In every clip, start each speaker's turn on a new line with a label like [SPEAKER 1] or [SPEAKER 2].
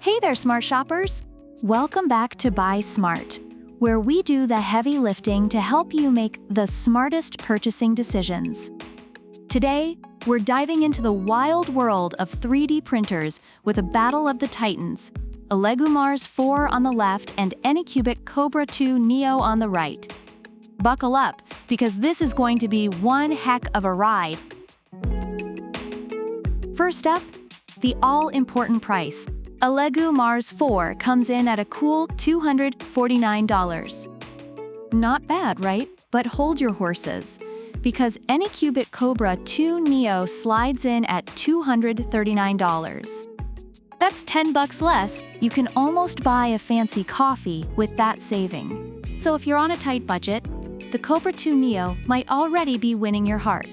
[SPEAKER 1] Hey there, smart shoppers! Welcome back to Buy Smart, where we do the heavy lifting to help you make the smartest purchasing decisions. Today, we're diving into the wild world of 3D printers with a battle of the titans, ELEGOO Mars 4 on the left and Anycubic Kobra 2 Neo on the right. Buckle up, because this is going to be one heck of a ride. First up, the all-important price. ELEGOO Mars 4 comes in at a cool $249. Not bad, right? But hold your horses, because Anycubic Kobra 2 Neo slides in at $239. That's $10 less. You can almost buy a fancy coffee with that saving. So if you're on a tight budget, the Kobra 2 Neo might already be winning your heart.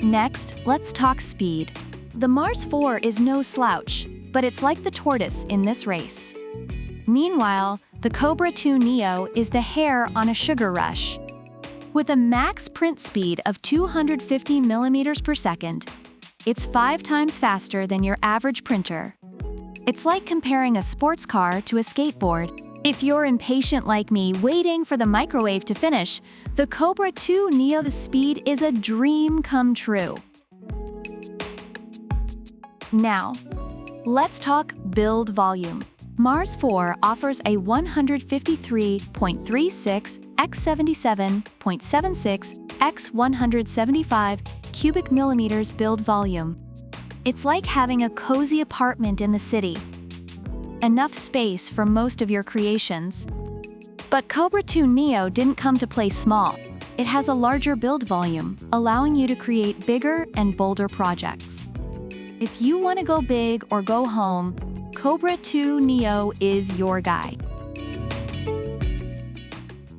[SPEAKER 1] Next, let's talk speed. The Mars 4 is no slouch, but it's like the tortoise in this race. Meanwhile, the Kobra 2 Neo is the hare on a sugar rush. With a max print speed of 250 millimeters per second, it's 5 times faster than your average printer. It's like comparing a sports car to a skateboard. If you're impatient like me waiting for the microwave to finish, the Kobra 2 Neo's speed is a dream come true. Now, let's talk build volume. Mars 4 offers a 153.36 x 77.76 x 175 cubic millimeters build volume. It's like having a cozy apartment in the city. Enough space for most of your creations. But Kobra 2 Neo didn't come to play small. It has a larger build volume, allowing you to create bigger and bolder projects. If you want to go big or go home, Kobra 2 Neo is your guy.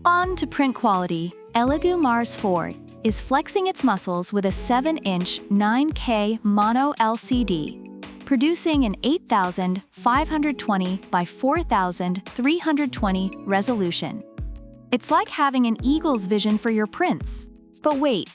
[SPEAKER 1] On to print quality. ELEGOO Mars 4 is flexing its muscles with a 7-inch 9K mono LCD, producing an 8520 by 4320 resolution. It's like having an eagle's vision for your prints. But wait,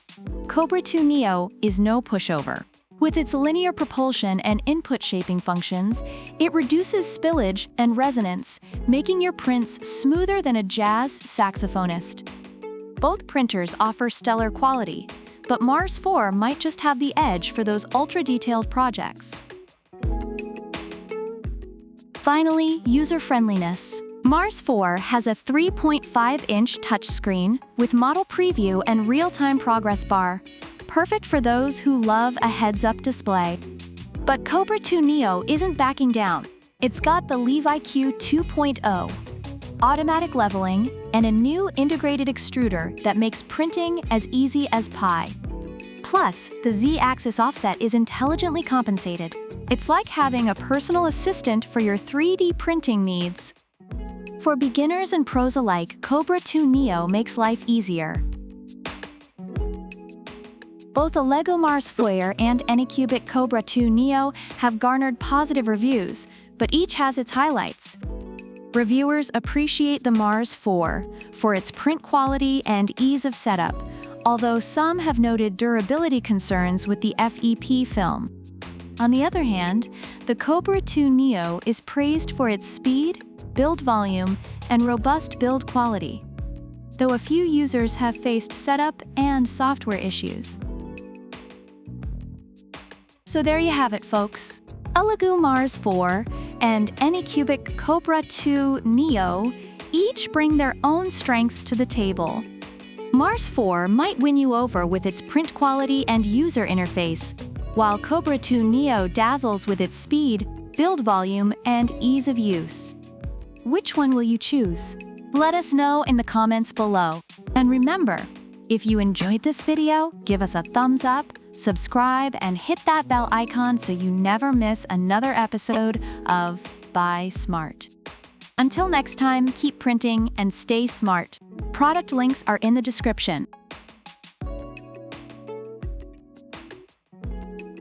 [SPEAKER 1] Kobra 2 Neo is no pushover. With its linear propulsion and input shaping functions, it reduces spillage and resonance, making your prints smoother than a jazz saxophonist. Both printers offer stellar quality, but Mars 4 might just have the edge for those ultra-detailed projects. Finally, user-friendliness. Mars 4 has a 3.5-inch touchscreen with model preview and real-time progress bar, perfect for those who love a heads-up display. But Kobra 2 Neo isn't backing down. It's got the ELEGOO 2.0, automatic leveling, and a new integrated extruder that makes printing as easy as pie. Plus, the Z-axis offset is intelligently compensated. It's like having a personal assistant for your 3D printing needs. For beginners and pros alike, Kobra 2 Neo makes life easier. Both ELEGOO Mars 4 and Anycubic Kobra 2 Neo have garnered positive reviews, but each has its highlights. Reviewers appreciate the Mars 4 for its print quality and ease of setup, although some have noted durability concerns with the FEP film. On the other hand, the Kobra 2 Neo is praised for its speed, build volume, and robust build quality, though a few users have faced setup and software issues. So there you have it, folks. ELEGOO Mars 4 and Anycubic Kobra 2 Neo each bring their own strengths to the table. Mars 4 might win you over with its print quality and user interface, while Kobra 2 Neo dazzles with its speed, build volume, and ease of use. Which one will you choose? Let us know in the comments below. And remember, if you enjoyed this video, give us a thumbs up, subscribe, and hit that bell icon so you never miss another episode of Buy Smart. Until next time, keep printing and stay smart. Product links are in the description.